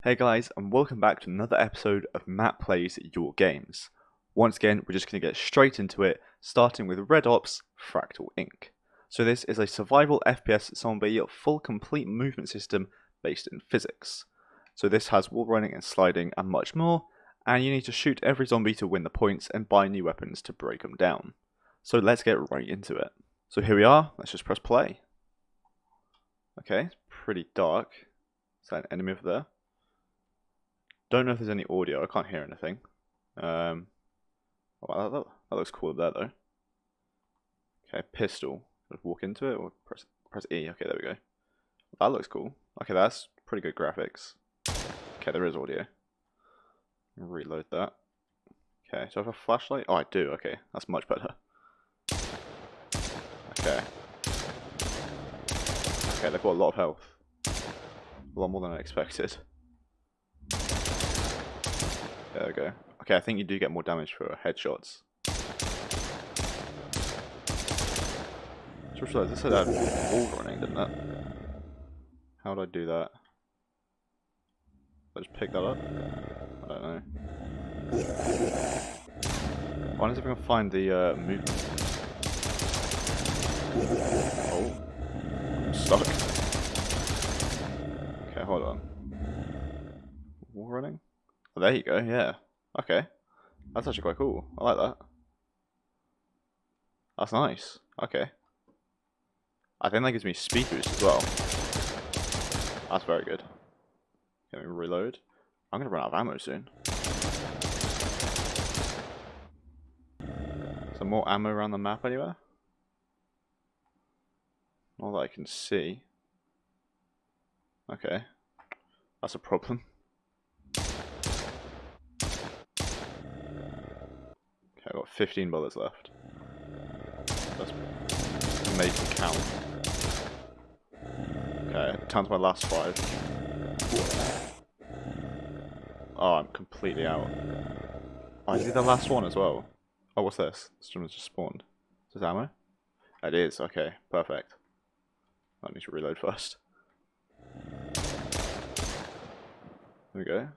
Hey guys, and welcome back to another episode of Matt Plays Your Games. Once again, we're just going to get straight into it, starting with Red Ops Fractal Inc. So this is a survival FPS zombie full complete movement system based in physics. So this has wall running and sliding and much more, and you need to shoot every zombie to win the points and buy new weapons to break them down. So let's get right into it. So here we are, let's just press play. Okay, it's pretty dark. Is that an enemy over there? Don't know if there's any audio. I can't hear anything. Oh, that looks cool there though. Okay, pistol. Just walk into it or press E. Okay, there we go. That looks cool. Okay, that's pretty good graphics. Okay, there is audio. Reload that. Okay, so I have a flashlight. Oh, I do. Okay, that's much better. Okay. Okay, they've got a lot of health. A lot more than I expected. There we go. Okay, I think you do get more damage for headshots. Just realized this had wall running, didn't it? How would I do that? Did I just pick that up? I don't know. I wonder if I can find the movement. Oh. I'm stuck. Okay, hold on. Wall running? Oh, there you go, yeah. Okay. That's actually quite cool. I like that. That's nice. Okay. I think that gives me speed boost as well. That's very good. Let me reload. I'm gonna run out of ammo soon. Some more ammo around the map anywhere? Not that I can see. Okay. That's a problem. Okay, I've got 15 bullets left. Let's make them count. Okay, down to my last 5. Oh, I'm completely out. Oh, is he the last one as well? Oh, what's this? This one just spawned. Is this ammo? It is, okay, perfect. I need to reload first. There we go. Am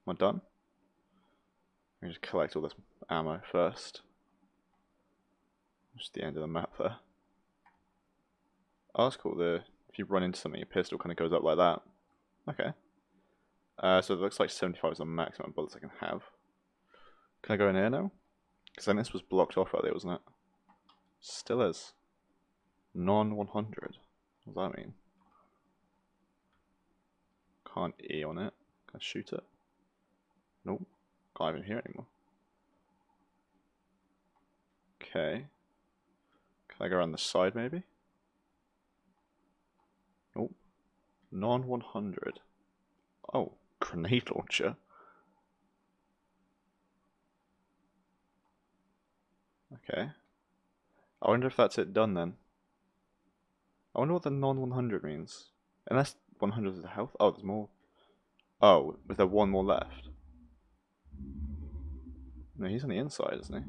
I done? Let me just collect all this ammo first. Just the end of the map there. Oh, that's cool. If you run into something, your pistol kind of goes up like that. Okay. So it looks like 75 is the maximum bullets I can have. Can I go in here now? Because then this was blocked off earlier, wasn't it? Still is. Non-100. What does that mean? Can't E on it. Can I shoot it? Nope. Can't even hear it anymore. Okay. Can I go around the side maybe? Nope. Non-100. Oh, grenade launcher. Okay. I wonder if that's it done then. I wonder what the non-100 means. Unless 100 is the health? Oh, there's more. Oh, was there one more left? No, he's on the inside, isn't he?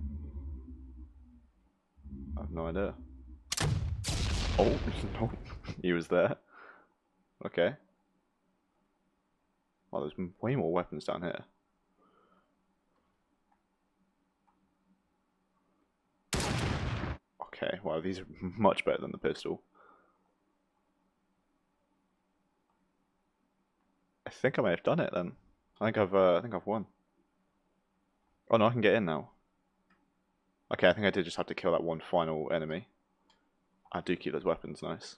I have no idea. Oh, no. He was there. Okay. Oh, there's way more weapons down here. Okay, wow, these are much better than the pistol. I think I may have done it then. I think I've won. Oh no, I can get in now. Okay, I think I did just have to kill that one final enemy. I do keep those weapons, nice.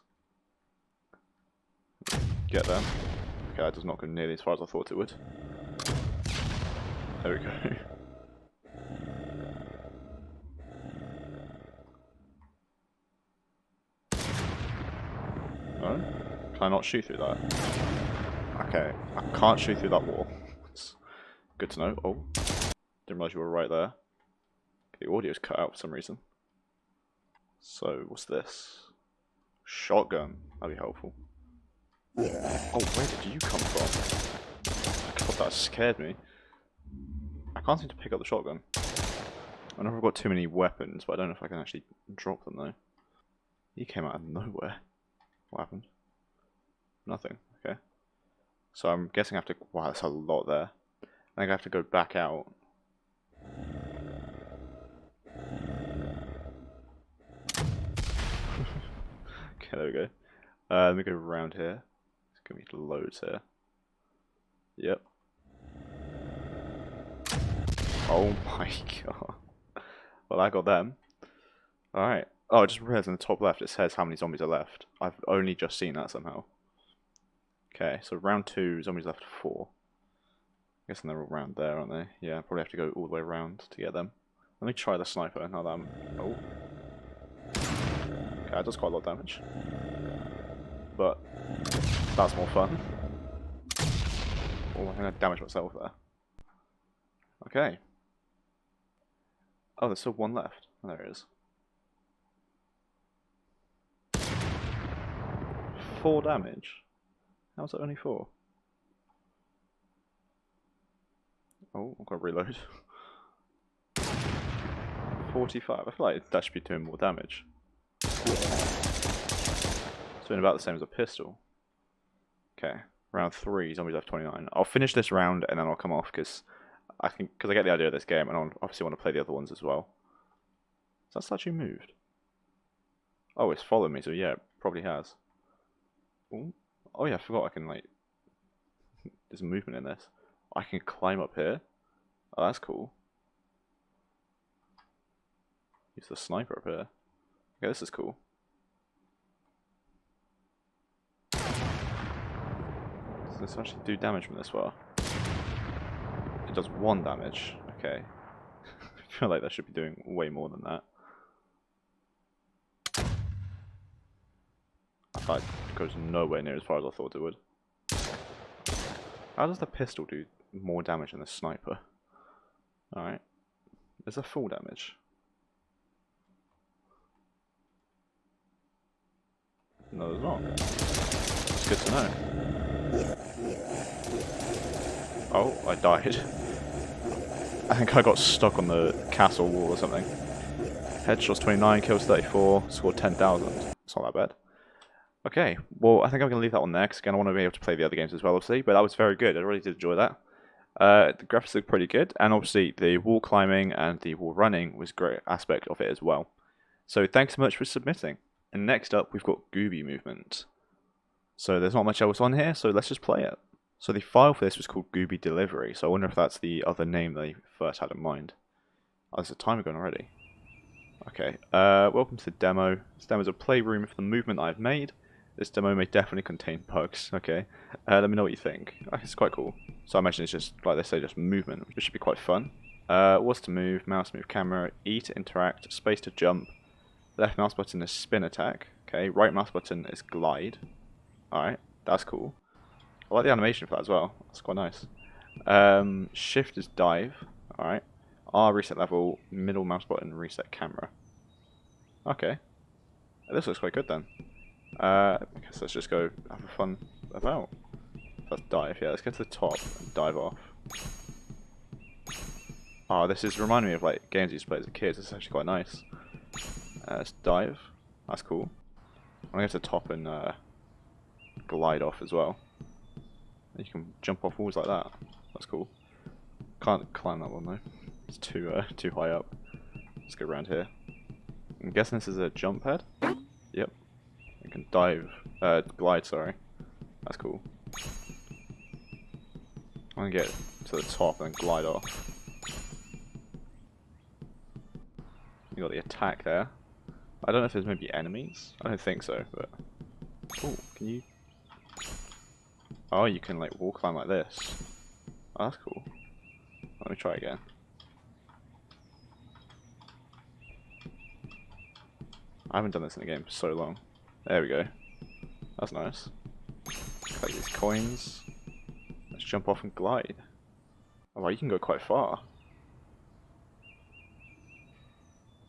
Get them. Okay, that does not go nearly as far as I thought it would. There we go. No? Can I not shoot through that? Okay, I can't shoot through that wall. It's good to know. Oh, didn't realize you were right there. The audio's cut out for some reason. So, what's this? Shotgun. That'd be helpful. Oh, where did you come from? God, that scared me. I can't seem to pick up the shotgun. I know I've got too many weapons, but I don't know if I can actually drop them though. He came out of nowhere. What happened? Nothing. Okay. So I'm guessing I have to... Wow, that's a lot there. I think I have to go back out. Okay, there we go. Let me go around here. It's gonna be loads here. Yep. Oh my god. Well, I got them. Alright. Oh, I just realized in the top left it says how many zombies are left. I've only just seen that somehow. Okay, so round 2, zombies left 4. Guessing they're all around there, aren't they? Yeah, probably have to go all the way around to get them. Let me try the sniper now that I'm... Oh. Okay, that does quite a lot of damage. But that's more fun. Oh, I think I damaged myself there. Okay. Oh, there's still one left. Oh, there it is. 4 damage? How's it only 4? Oh, I've got to reload. 45. I feel like that should be doing more damage. It's doing about the same as a pistol. Okay, round 3, zombies left 29. I'll finish this round and then I'll come off because I get the idea of this game and I obviously want to play the other ones as well. Has that statue moved? Oh, it's followed me, so yeah, it probably has. Ooh. Oh yeah, I forgot I can like... There's movement in this. I can climb up here. Oh, that's cool. Use the sniper up here. Okay, this is cool. Does this actually do damage from this far? It does 1 damage. Okay. I feel like that should be doing way more than that. That goes nowhere near as far as I thought it would. How does the pistol do more damage than the sniper? Alright. Is that full damage? No, there's not. It's good to know. Oh, I died. I think I got stuck on the castle wall or something. Headshots 29, kills 34, scored 10,000. It's not that bad. Okay, well, I think I'm going to leave that one there, because again, I want to be able to play the other games as well, obviously, but that was very good. I really did enjoy that. The graphics look pretty good, and obviously the wall climbing and the wall running was a great aspect of it as well. So thanks so much for submitting. And next up, we've got Goobi Movement. So there's not much else on here, so let's just play it. So the file for this was called Goobi Delivery, so I wonder if that's the other name they first had in mind. Oh, there's a timer going already. Okay, welcome to the demo. This demo is a playroom for the movement I've made. This demo may definitely contain bugs. Okay, let me know what you think. It's quite cool. So I imagine it's just, like they say, just movement, which should be quite fun. What's to move? Mouse move camera, E to interact, space to jump. Left mouse button is spin attack. Okay, right mouse button is glide. Alright, that's cool. I like the animation for that as well. That's quite nice. Shift is dive. Alright. R reset level, middle mouse button reset camera. Okay. This looks quite good then. I guess let's just go have a fun about. Let's dive. Yeah, let's get to the top and dive off. Oh, this is reminding me of like games I used to play as a kid. This is actually quite nice. Let's dive. That's cool. I'm gonna get to the top and glide off as well. You can jump off walls like that. That's cool. Can't climb that one though. It's too high up. Let's go around here. I'm guessing this is a jump pad. Yep. You can dive, glide. Sorry. That's cool. I'm gonna get to the top and glide off. You got the attack there. I don't know if there's maybe enemies. I don't think so, but oh, can you? Oh, you can like wall climb like this. Oh, that's cool. Let me try again. I haven't done this in a game for so long. There we go. That's nice. Collect these coins. Let's jump off and glide. Oh, well, you can go quite far.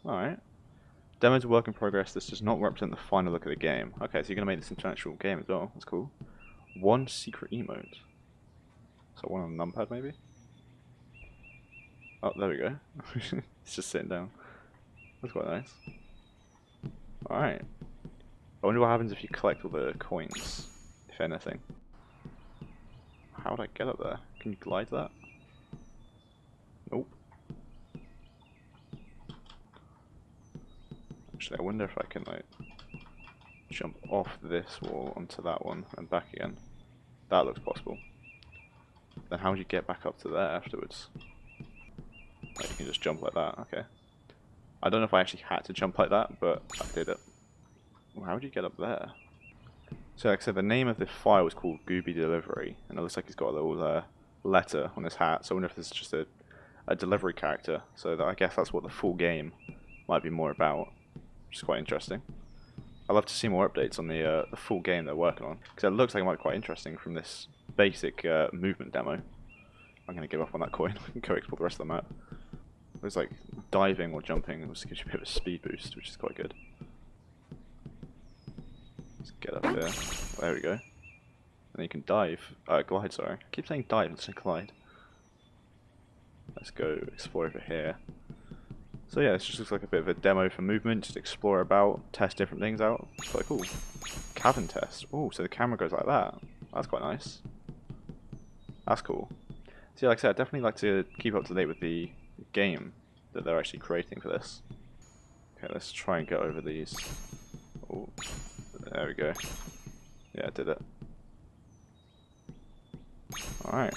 Alright. Demo's a work in progress. This does not represent the final look of the game. Okay, so you're going to make this into an actual game as well. That's cool. One secret emote. So one on the numpad maybe? Oh, there we go. It's just sitting down. That's quite nice. Alright. I wonder what happens if you collect all the coins, if anything. How would I get up there? Can you glide that? Nope. Actually, I wonder if I can, like, jump off this wall onto that one and back again. That looks possible. Then how would you get back up to there afterwards? Like, you can just jump like that, okay. I don't know if I actually had to jump like that, but I did it. Well, how would you get up there? So like I said, the name of the file is called Goobi Delivery, and it looks like he's got a little letter on his hat, so I wonder if this is just a delivery character, so that I guess that's what the full game might be more about, which is quite interesting. I'd love to see more updates on the full game they're working on, because it looks like it might be quite interesting from this basic movement demo. I'm going to give up on that coin and go explore the rest of the map. There's like diving or jumping, which gives you a bit of a speed boost, which is quite good. Let's get up here. There we go. And then you can dive. Glide, sorry. I keep saying dive instead of glide. Let's go explore over here. So yeah, this just looks like a bit of a demo for movement, just explore about, test different things out. It's quite cool. Cabin test. Oh, so the camera goes like that. That's quite nice. That's cool. So yeah, like I said, I'd definitely like to keep up to date with the game that they're actually creating for this. Okay, let's try and get over these. Oh, there we go. Yeah, I did it. Alright.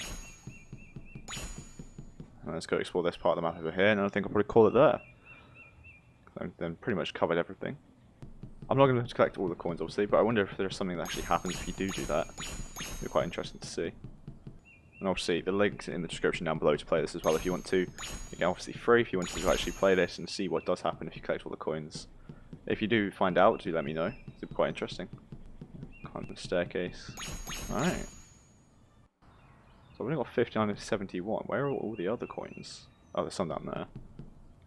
Let's go explore this part of the map over here, and I think I'll probably call it there. I've then pretty much covered everything. I'm not going to collect all the coins, obviously, but I wonder if there's something that actually happens if you do that. It'd be quite interesting to see. And obviously, the link's in the description down below to play this as well if you want to. Again, obviously free if you want to actually play this and see what does happen if you collect all the coins. If you do find out, do let me know. It'd be quite interesting. Climb the staircase. Alright. So we've only got 59 and 71. Where are all the other coins? Oh, there's some down there.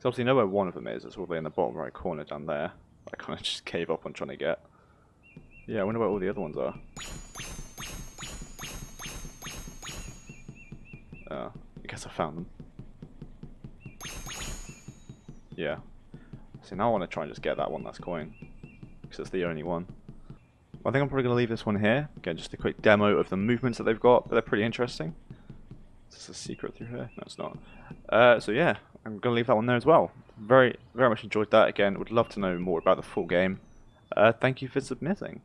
So obviously know where one of them is. It's all the way in the bottom right corner down there. I kind of just gave up on trying to get. Yeah, I wonder where all the other ones are. I guess I found them. Yeah. So now I want to try and just get that one last coin. Because it's the only one. I think I'm probably going to leave this one here. Again, just a quick demo of the movements that they've got, but they're pretty interesting. Is this a secret through here? No, it's not. So yeah, I'm going to leave that one there as well. Very much enjoyed that. Again, would love to know more about the full game. Thank you for submitting.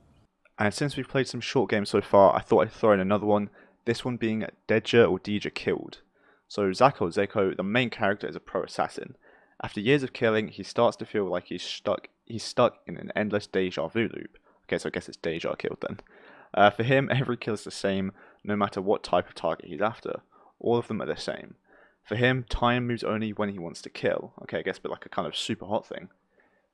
And since we've played some short games so far, I thought I'd throw in another one. This one being Deja Killed. So Zako, the main character, is a pro assassin. After years of killing, he starts to feel like he's stuck in an endless deja vu loop. Okay, so I guess it's Deja Killed then. For him, every kill is the same, no matter what type of target he's after. All of them are the same. For him, time moves only when he wants to kill. Okay, I guess a bit like a kind of super hot thing.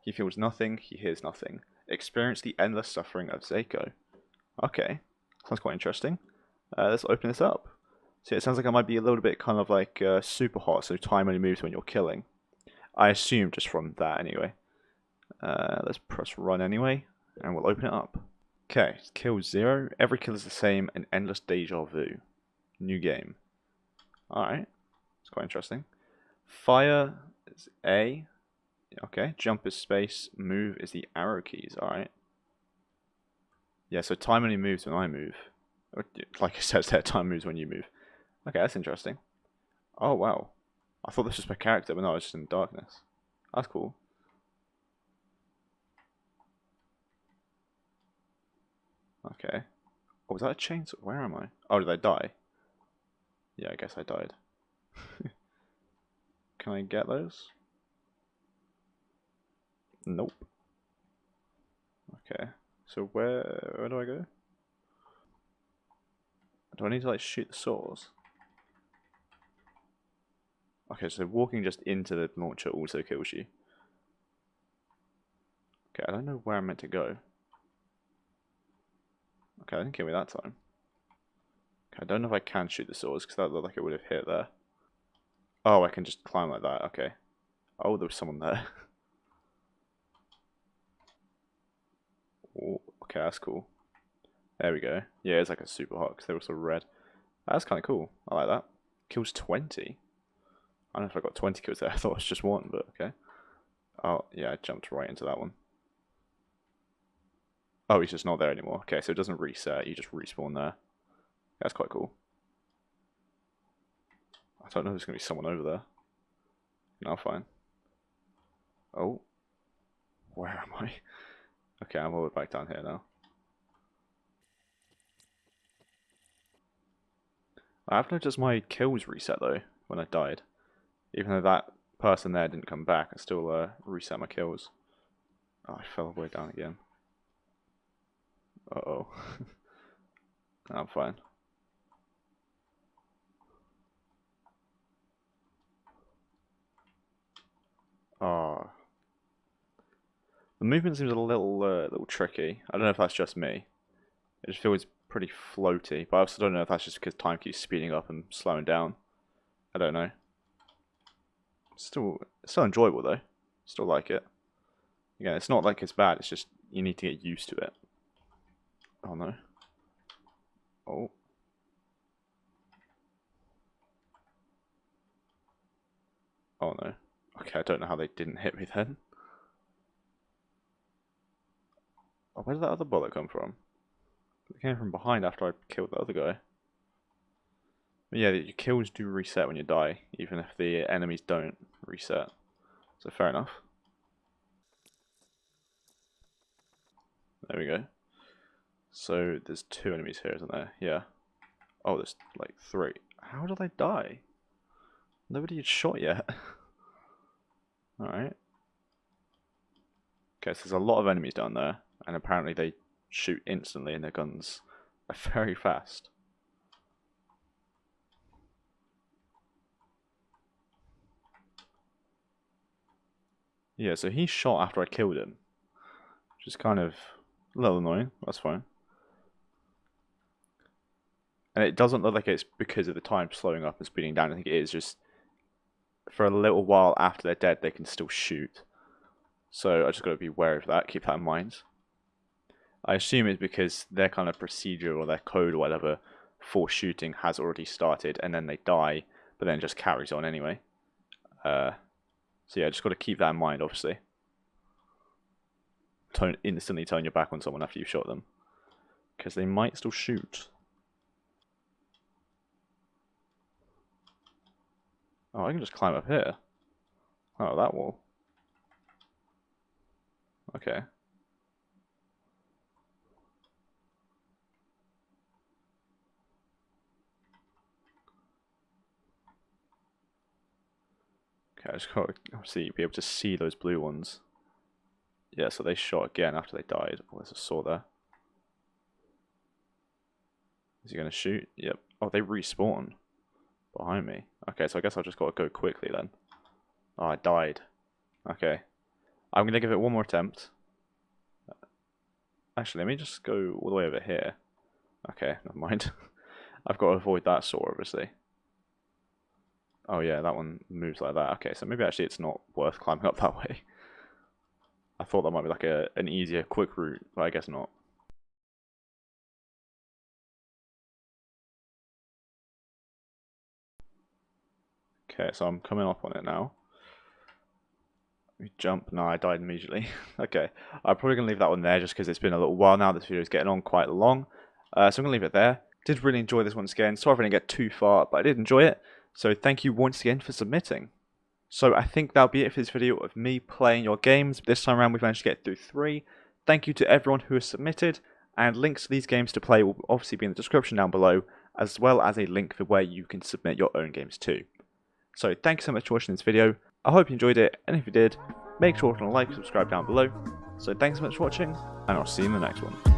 He feels nothing, he hears nothing. Experience the endless suffering of Zako. Okay, sounds quite interesting. Let's open this up. So it sounds like it might be a little bit kind of like super hot, so time only moves when you're killing. I assume just from that anyway. Let's press run anyway, and we'll open it up. Okay, kill 0. Every kill is the same, an endless deja vu. New game. Alright, it's quite interesting. Fire is A. Okay, jump is space, move is the arrow keys, alright. Yeah, so time only moves when I move. Like it says there, time moves when you move. Okay, that's interesting. Oh, wow. I thought this was my character, but no, it's just in darkness. That's cool. Okay. Oh, was that a chainsaw? Where am I? Oh, did I die? Yeah, I guess I died. Can I get those? Nope. Okay. So where do I go? Do I need to like shoot the saws? Okay, so walking just into the launcher also kills you. Okay, I don't know where I'm meant to go. Okay, I didn't kill me that time. Okay, I don't know if I can shoot the saws because that looked like it would have hit there. Oh, I can just climb like that. Okay. Oh, there was someone there. Oh, okay, that's cool. There we go. Yeah, it's like a super hot because they're also red. That's kind of cool. I like that. Kills 20. I don't know if I got 20 kills there. I thought it was just one, but okay. Oh, yeah, I jumped right into that one. Oh, he's just not there anymore. Okay, so it doesn't reset. You just respawn there. That's quite cool. I don't know if there's going to be someone over there. No, fine. Oh. Where am I? Okay, I'm all the way back down here now. I've noticed my kills reset though, when I died. Even though that person there didn't come back, I still reset my kills. Oh, I fell all the way down again. Uh-oh. I'm fine. Oh. The movement seems a little tricky. I don't know if that's just me. It just feels pretty floaty, but I also don't know if that's just because time keeps speeding up and slowing down. I don't know. Still enjoyable though. Still like it. Again, it's not like it's bad, it's just you need to get used to it. Oh no. Oh. Oh no. Okay, I don't know how they didn't hit me then. Oh, where did that other bullet come from? It came from behind after I killed the other guy. But yeah, your kills do reset when you die, even if the enemies don't reset. So fair enough. There we go. So there's 2 enemies here, isn't there? Yeah. Oh, there's like 3. How did I die? Nobody had shot yet. Alright. Okay, so there's a lot of enemies down there, and apparently they shoot instantly and their guns are very fast. Yeah, so he shot after I killed him, which is kind of a little annoying. That's fine. And it doesn't look like it's because of the time slowing up and speeding down. I think it is just for a little while after they're dead, they can still shoot. So I just got to be wary of that, keep that in mind. I assume it's because their kind of procedure or their code or whatever for shooting has already started and then they die, but then it just carries on anyway. So yeah, just got to keep that in mind, obviously. Don't instantly turn your back on someone after you've shot them, because they might still shoot. Oh, I can just climb up here. Oh, that wall. Okay. Okay, I just got to obviously be able to see those blue ones. Yeah, so they shot again after they died. Oh, there's a saw there. Is he going to shoot? Yep. Oh, they respawn behind me. Okay, so I guess I've just got to go quickly then. Oh, I died. Okay. I'm going to give it one more attempt. Actually, let me just go all the way over here. Okay, never mind. I've got to avoid that saw, obviously. Oh yeah, that one moves like that. Okay, so maybe actually it's not worth climbing up that way. I thought that might be like an easier, quick route, but I guess not. Okay, so I'm coming up on it now. We jump. No, I died immediately. Okay, I'm probably going to leave that one there just because it's been a little while now. This video is getting on quite long. So I'm going to leave it there. Did really enjoy this once again. Sorry if I didn't get too far, but I did enjoy it. So thank you once again for submitting. So I think that'll be it for this video of me playing your games. This time around we've managed to get through 3. Thank you to everyone who has submitted, and links to these games to play will obviously be in the description down below, as well as a link for where you can submit your own games too. So thank you so much for watching this video. I hope you enjoyed it, and if you did, make sure to like and subscribe down below. So thanks so much for watching, and I'll see you in the next one.